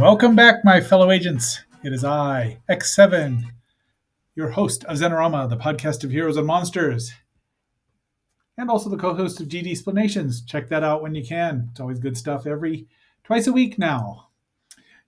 Welcome back, my fellow agents. It is I, X7, your host of Zenorama, the podcast of heroes and monsters, and also the co-host of GD Explanations. Check that out when you can. It's always good stuff twice a week now.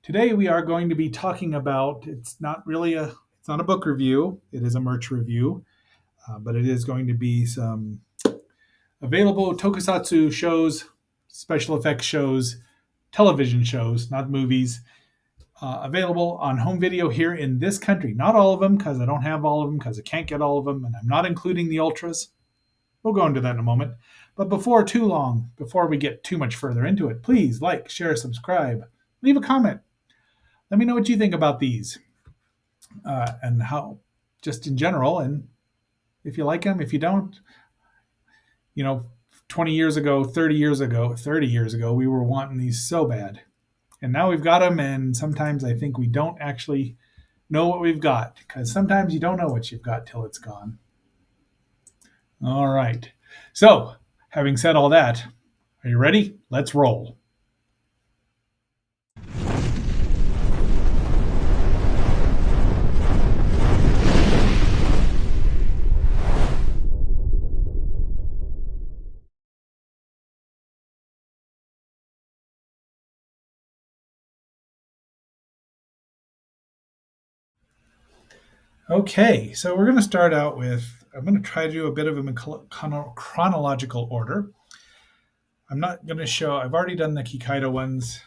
Today we are going to be talking about, it's not a book review, it is a merch review, but it is going to be some available Tokusatsu shows, special effects shows, television shows, not movies, available on home video here in this country. Not all of them, because I don't have all of them, because I can't get all of them, and I'm not including the ultras. We'll go into that in a moment. But before we get too much further into it, please like, share, subscribe, leave a comment. Let me know what you think about these and how, just in general, and if you like them, if you don't, 20 years ago, 30 years ago, we were wanting these so bad. And now we've got them, and sometimes I think we don't actually know what we've got, because sometimes you don't know what you've got till it's gone. All right. So, having said all that, are you ready? Let's roll. Okay, so we're going to start out with, I'm going to try to do a bit of a chronological order. I'm not going to show, I've already done the Kikaido ones,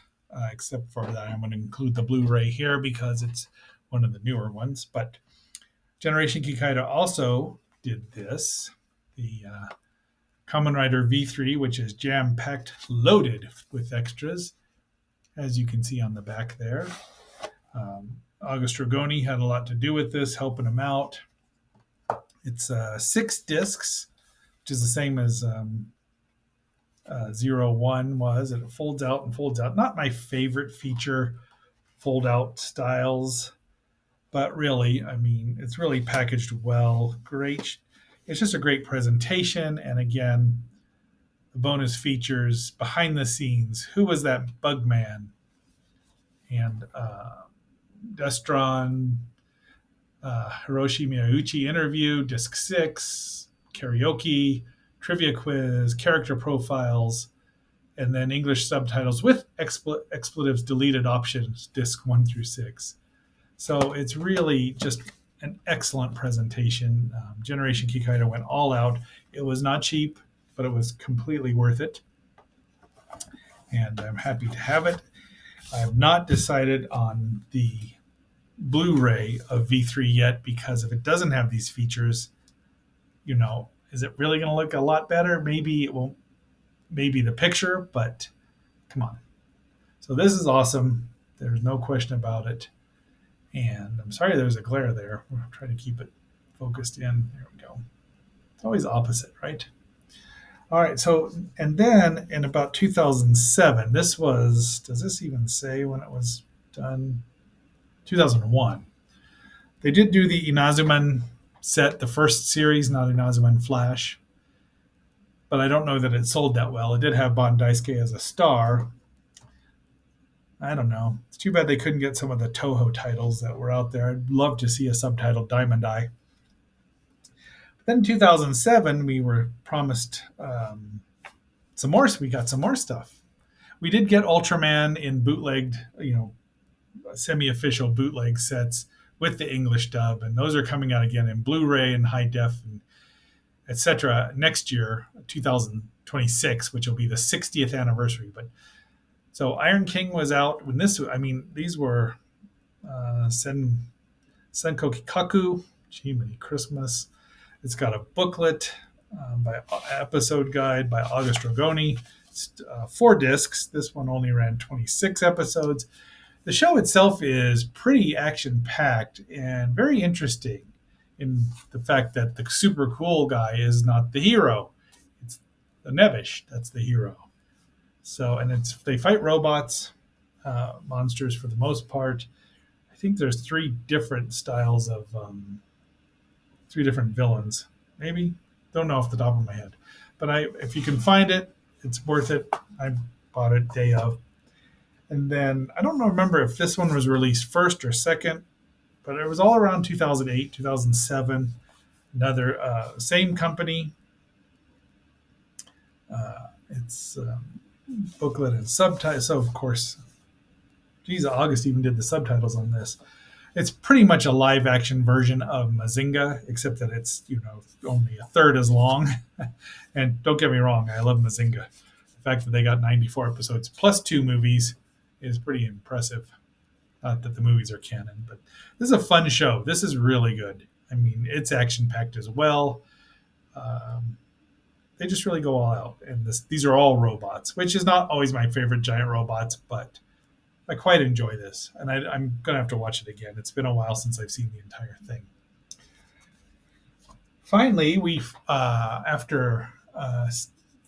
except for that I'm going to include the Blu-ray here because it's one of the newer ones. But Generation Kikaido also did this, the Kamen Rider V3, which is jam-packed, loaded with extras, as you can see on the back there. August Rogoni had a lot to do with this, helping him out. It's 6 discs, which is the same as 01 was. It folds out and folds out. Not my favorite feature fold-out styles, but really, I mean, it's really packaged well. Great. It's just a great presentation. And again, the bonus features, behind the scenes, who was that bug man? And Destron, Hiroshi Miyauchi interview, disc 6, karaoke, trivia quiz, character profiles, and then English subtitles with expletives deleted options, disc 1 through 6. So it's really just an excellent presentation. Generation Kikaido went all out. It was not cheap, but it was completely worth it. And I'm happy to have it. I have not decided on the Blu-ray of V3 yet, because if it doesn't have these features, is it really going to look a lot better? Maybe it won't. Maybe the picture, but come on. So this is awesome. There's no question about it. And I'm sorry there's a glare there. We're trying to keep it focused in. There we go. It's always opposite, right? All right. So, and then in about 2007, does this even say when it was done? 2001. They did do the Inazuman set, the first series, not Inazuman Flash. But I don't know that it sold that well. It did have Bon Daisuke as a star. I don't know. It's too bad they couldn't get some of the Toho titles that were out there. I'd love to see a subtitled Diamond Eye. But then in 2007, we were promised some more. We got some more stuff. We did get Ultraman in bootlegged, semi-official bootleg sets with the English dub, and those are coming out again in Blu-ray and high def and etc. next year, 2026, which will be the 60th anniversary. But so Iron King was out when these were Senko Kikaku, Jiminy Christmas. It's got a booklet by episode guide by August Rogoni. It's 4 discs. This one only ran 26 episodes. The show itself is pretty action-packed and very interesting in the fact that the super cool guy is not the hero. It's the Nebish that's the hero. So, and they fight robots, monsters for the most part. I think there's 3 different styles of 3 different villains. Maybe, don't know off the top of my head. But if you can find it, it's worth it. I bought it day of. And then I don't remember if this one was released first or second, but it was all around 2008, 2007. Another same company. It's booklet and subtitles. So of course, geez, August even did the subtitles on this. It's pretty much a live action version of Mazinga, except that it's only a third as long. And don't get me wrong, I love Mazinga. The fact that they got 94 episodes plus two movies is pretty impressive. Not that the movies are canon, but this is a fun show. This is really good. I mean, it's action packed as well. Um, they just really go all out, and these are all robots, which is not always my favorite giant robots, but I quite enjoy this, and I'm gonna have to watch it again. It's been a while since I've seen the entire thing. Finally, we after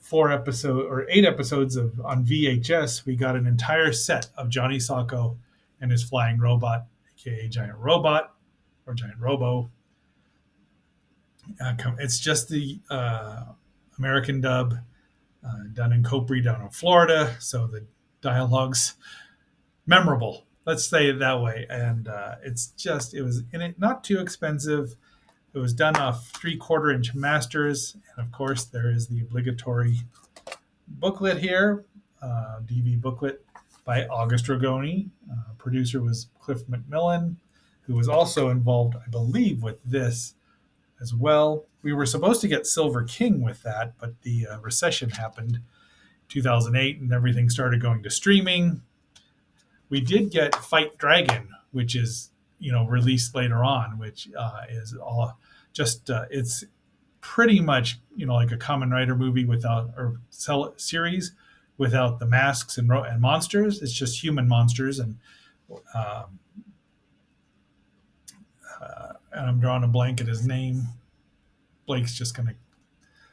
4 episodes or 8 episodes of on VHS, we got an entire set of Johnny Sacco and his flying robot, aka Giant Robot or Giant Robo. It's just the American dub done in Copri down in Florida, so the dialogue's memorable. Let's say it that way. And it was in it not too expensive. It was done off 3/4 inch masters, and of course there is the obligatory booklet here, DV booklet by August Ragoni. Producer was Cliff McMillan, who was also involved, I believe, with this as well. We were supposed to get Silver King with that, but the recession happened 2008 and everything started going to streaming. We did get Fight Dragon, which is released later on, which is all just it's pretty much like a Common Rider movie without or series without the masks and monsters. It's just human monsters um, and I'm drawing a blank at his name. Blake's just gonna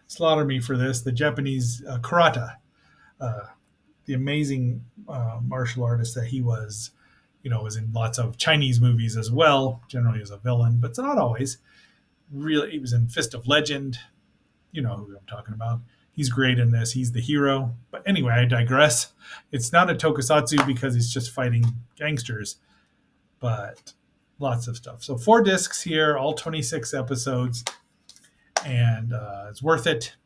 slaughter me for this. The Japanese Karata, uh, the amazing martial artist that he was, was in lots of Chinese movies as well, generally as a villain, but not always. Really, he was in Fist of Legend. You know who I'm talking about. He's great in this. He's the hero. But anyway, I digress. It's not a tokusatsu because he's just fighting gangsters, but lots of stuff. So 4 discs here, all 26 episodes, and it's worth it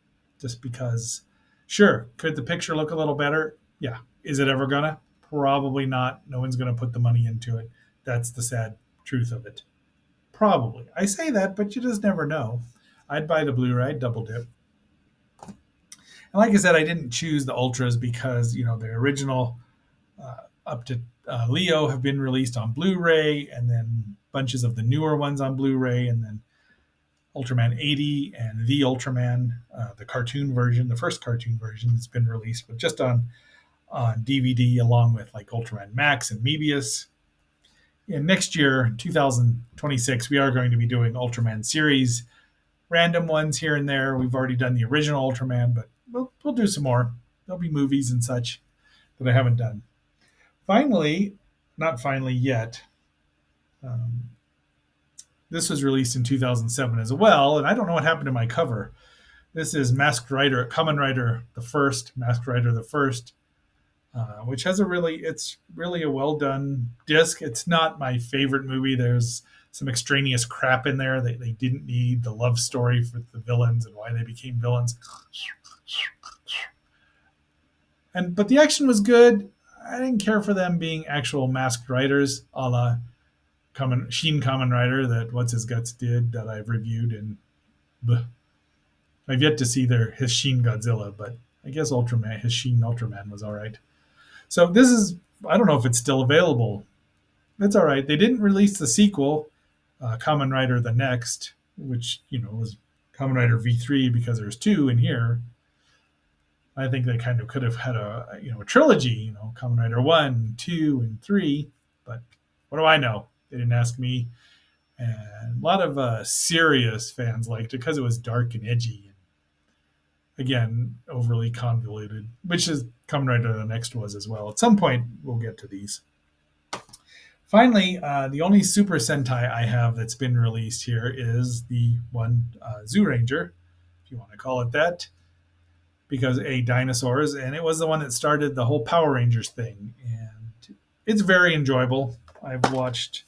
just because. Sure, could the picture look a little better? Yeah. Is it ever gonna? Probably not. No one's gonna put the money into it. That's the sad truth of it. Probably. I say that, but you just never know. I'd buy the Blu-ray, I'd double dip. And like I said, I didn't choose the ultras because the original up to Leo have been released on Blu-ray, and then bunches of the newer ones on Blu-ray, and then Ultraman 80 and the Ultraman, the cartoon version, the first cartoon version has been released, but just on DVD along with like Ultraman Max and Mebius. And next year, 2026, we are going to be doing Ultraman series, random ones here and there. We've already done the original Ultraman, but we'll do some more. There'll be movies and such that I haven't done. Finally, not finally yet, um, this was released in 2007 as well, and I don't know what happened to my cover. This is Masked Rider, Kamen Rider the First, Masked Rider the First, which it's really a well done disc. It's not my favorite movie. There's some extraneous crap in there that they didn't need. The love story for the villains and why they became villains. But the action was good. I didn't care for them being actual masked riders, a la Shin Kamen Rider that What's His Guts did that I've reviewed, and bleh. I've yet to see his Shin Godzilla, but I guess his Shin Ultraman was all right. So this is, I don't know if it's still available. It's all right. They didn't release the sequel, Kamen Rider the Next, which was Kamen Rider V3 because there's two in here. I think they kind of could have had a trilogy, Kamen Rider 1, 2, and 3. But what do I know? They didn't ask me. And a lot of serious fans liked it because it was dark and edgy. And again, overly convoluted, which is Kamen Rider the Next was as well. At some point, we'll get to these. Finally, the only Super Sentai I have that's been released here is the one Zoo Ranger, if you want to call it that, because dinosaurs, and it was the one that started the whole Power Rangers thing. And It's very enjoyable. I've watched,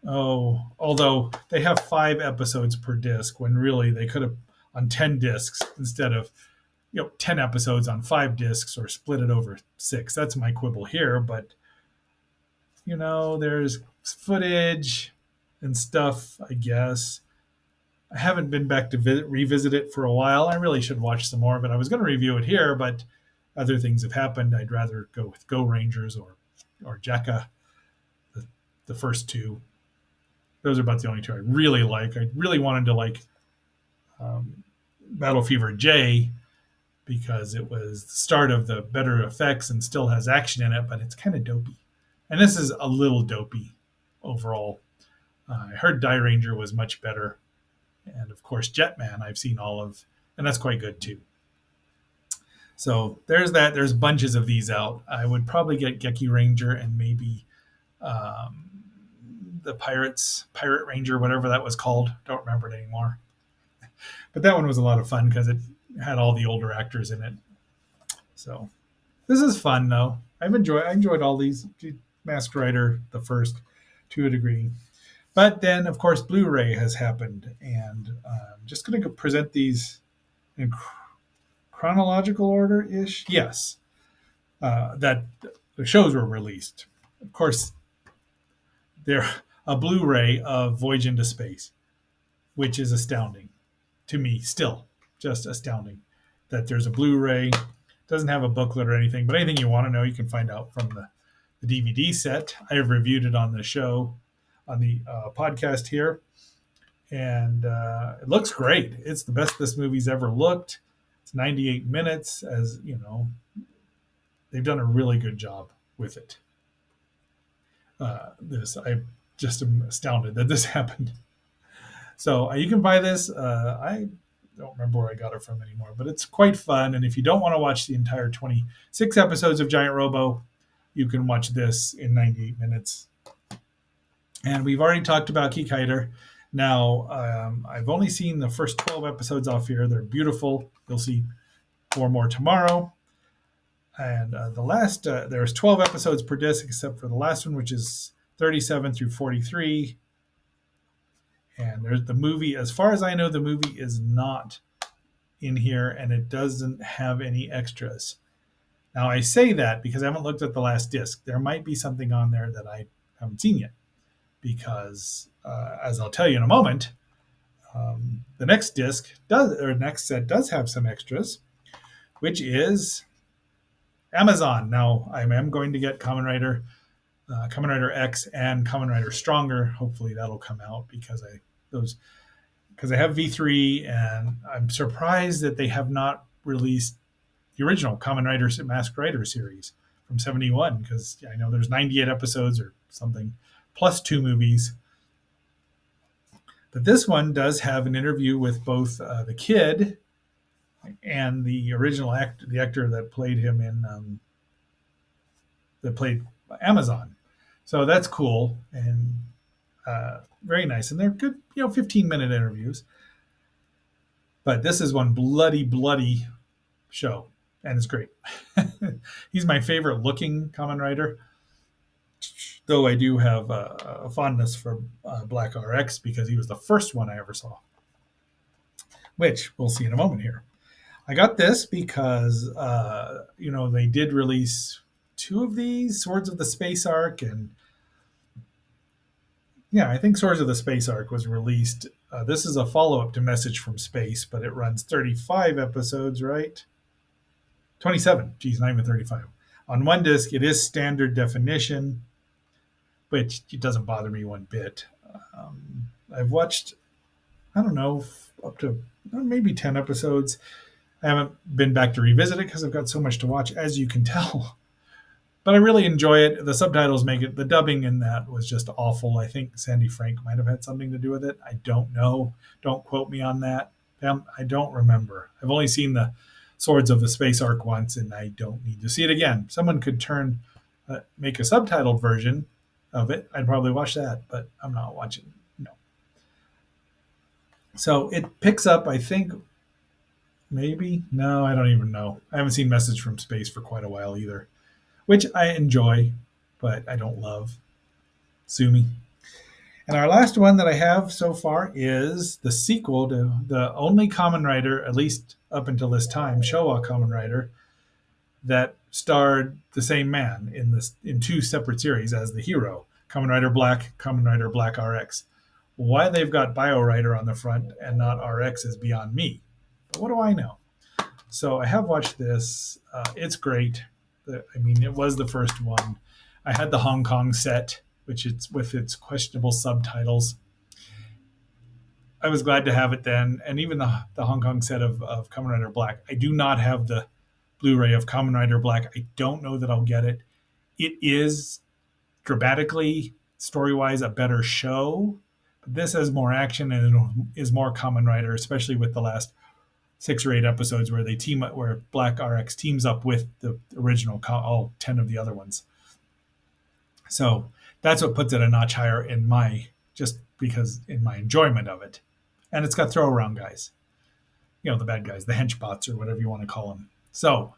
although they have 5 episodes per disc when really they could have on 10 discs instead of 10 episodes on 5 discs or split it over 6. That's my quibble here. But there's footage and stuff, I guess. I haven't been back to revisit it for a while. I really should watch some more of it. I was going to review it here, but other things have happened. I'd rather go with Go Rangers or Jekka, the, the first two. Those are about the only two I really like. I really wanted to like Battle Fever J because it was the start of the better effects and still has action in it, but it's kind of dopey. And this is a little dopey overall. I heard Die Ranger was much better. And of course, Jetman, I've seen all of, and that's quite good too. So there's that. There's bunches of these out. I would probably get Geki Ranger and maybe um, the Pirate Ranger, whatever that was called. Don't remember it anymore. But that one was a lot of fun because it had all the older actors in it. So this is fun though. I enjoyed all these. Masked Rider, the first, to a degree. But then, of course, Blu-ray has happened, and I'm just going to present these in chronological order ish. Yes, that the shows were released. Of course, they're a Blu-ray of Voyage into Space, which is astounding to me. Still, just astounding that there's a Blu-ray. Doesn't have a booklet or anything, but anything you want to know, you can find out from the DVD set. I have reviewed it on the show, on the podcast here, and it looks great. It's the best this movie's ever looked. It's 98 minutes, as you know. They've done a really good job with it. I just am astounded that this happened. So you can buy this. I don't remember where I got it from anymore, but it's quite fun. And if you don't want to watch the entire 26 episodes of Giant Robo, you can watch this in 98 minutes. And we've already talked about Kikaider. Now, I've only seen the first 12 episodes off here. They're beautiful. You'll see 4 more tomorrow. And there's 12 episodes per disc, except for the last one, which is 37 through 43. And there's the movie. As far as I know, the movie is not in here, and it doesn't have any extras. Now, I say that because I haven't looked at the last disc. There might be something on there that I haven't seen yet. Because, as I'll tell you in a moment, the next next set does have some extras, which is Amazon. Now, I am going to get Kamen Rider X, and Kamen Rider Stronger. Hopefully, that'll come out because I have V3, and I'm surprised that they have not released the original Kamen Rider Masked Rider series from '71 because I know there's 98 episodes or something plus 2 movies. But this one does have an interview with both the kid and the original actor, the actor that played him that played Amazon. So that's cool and very nice. And they're good, 15-minute interviews. But this is one bloody show, and it's great. He's my favorite looking Kamen Rider. Though I do have a fondness for Black RX because he was the first one I ever saw, which we'll see in a moment here. I got this because, they did release 2 of these, Swords of the Space Arc, and I think Swords of the Space Arc was released. This is a follow-up to Message from Space, but it runs 35 episodes, right? 27. Geez, not even 35. On one disc, it is standard definition, which it doesn't bother me one bit. I've watched, I don't know, up to maybe 10 episodes. I haven't been back to revisit it because I've got so much to watch, as you can tell. But I really enjoy it. The subtitles make it, the dubbing in that was just awful. I think Sandy Frank might have had something to do with it. I don't know. Don't quote me on that. I don't remember. I've only seen the Swords of the Space Arc once, and I don't need to see it again. Someone could make a subtitled version of it. I'd probably watch that, but I'm not watching. No. So it picks up, I think, maybe. No, I don't even know. I haven't seen Message from Space for quite a while either, which I enjoy, but I don't love. Sue me. And our last one that I have so far is the sequel to the only Kamen Rider, at least up until this time, Showa Kamen Rider, that starred the same man in two separate series as the hero, Kamen Rider Black, Kamen Rider Black RX. Why they've got Bio Rider on the front and not RX is beyond me. But what do I know? So I have watched this. It's great. I mean, it was the first one. I had the Hong Kong set, which it's with its questionable subtitles. I was glad to have it then, and even the Hong Kong set of Kamen Rider Black. I do not have the Blu-ray of Kamen Rider Black. I don't know that I'll get it. It is dramatically, story-wise, a better show, but this has more action and is more Kamen Rider, especially with the last 6 or 8 episodes where they team up, where Black RX teams up with the original, all 10 of the other ones. So that's what puts it a notch higher in my enjoyment of it. And it's got throw around guys, the bad guys, the henchbots or whatever you want to call them. So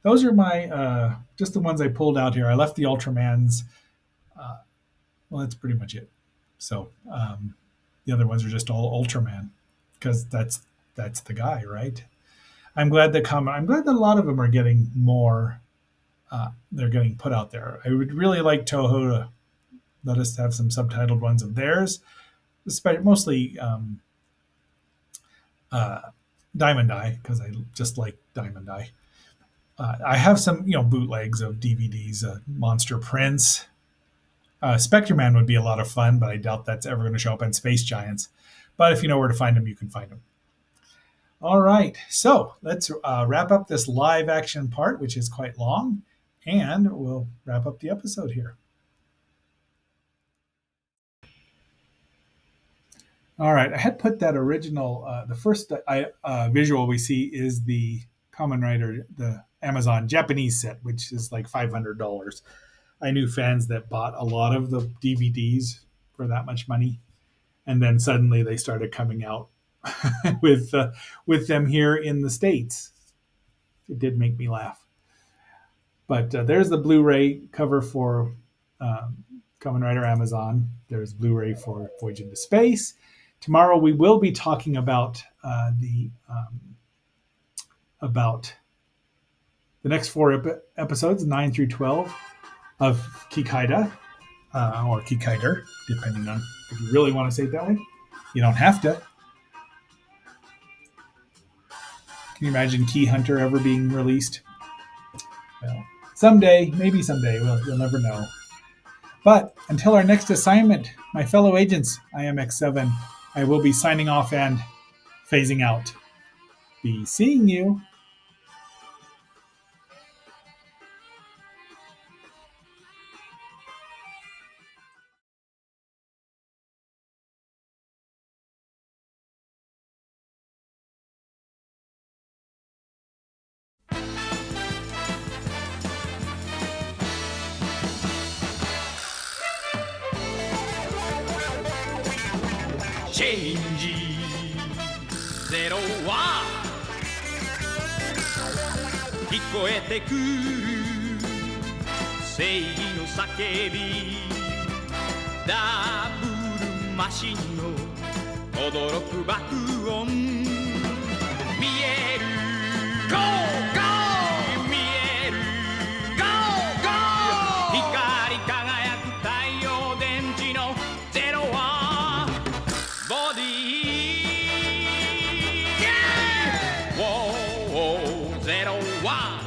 those are my just the ones I pulled out here. I left the Ultramans. Well, that's pretty much it. So the other ones are just all Ultraman because that's the guy, right? I'm glad that a lot of them are getting more. They're getting put out there. I would really like Toho to let us have some subtitled ones of theirs, mostly Diamond Eye, because I just like Diamond Eye. I have some, bootlegs of DVDs. Monster Prince, Spectre Man would be a lot of fun, but I doubt that's ever going to show up in Space Giants. But if you know where to find them, you can find them. All right, so let's wrap up this live action part, which is quite long, and we'll wrap up the episode here. All right, I had put that original, the first visual we see is the Kamen Rider, the Amazon Japanese set, which is like $500. I knew fans that bought a lot of the DVDs for that much money, and then suddenly they started coming out with them here in the States. It did make me laugh. But there's the Blu-ray cover for Kamen Rider Amazon. There's Blu-ray for Voyage into Space. Tomorrow we will be talking about the next 4 episodes, 9 through 12, of Kikaida, or Kikaider, depending on if you really want to say it that way. You don't have to. Can you imagine Key Hunter ever being released? Well, maybe someday, you'll never know. But until our next assignment, my fellow agents, IMX7, I will be signing off and phasing out. Be seeing you. Change ゼロは聞こえてくる正義の叫びダブルマシンの驚く爆音見える Go! Go! 見える Go! Go! 光り輝く太陽電池のゼロはボディゼロは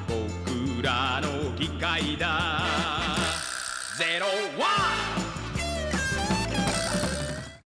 僕らの機械だ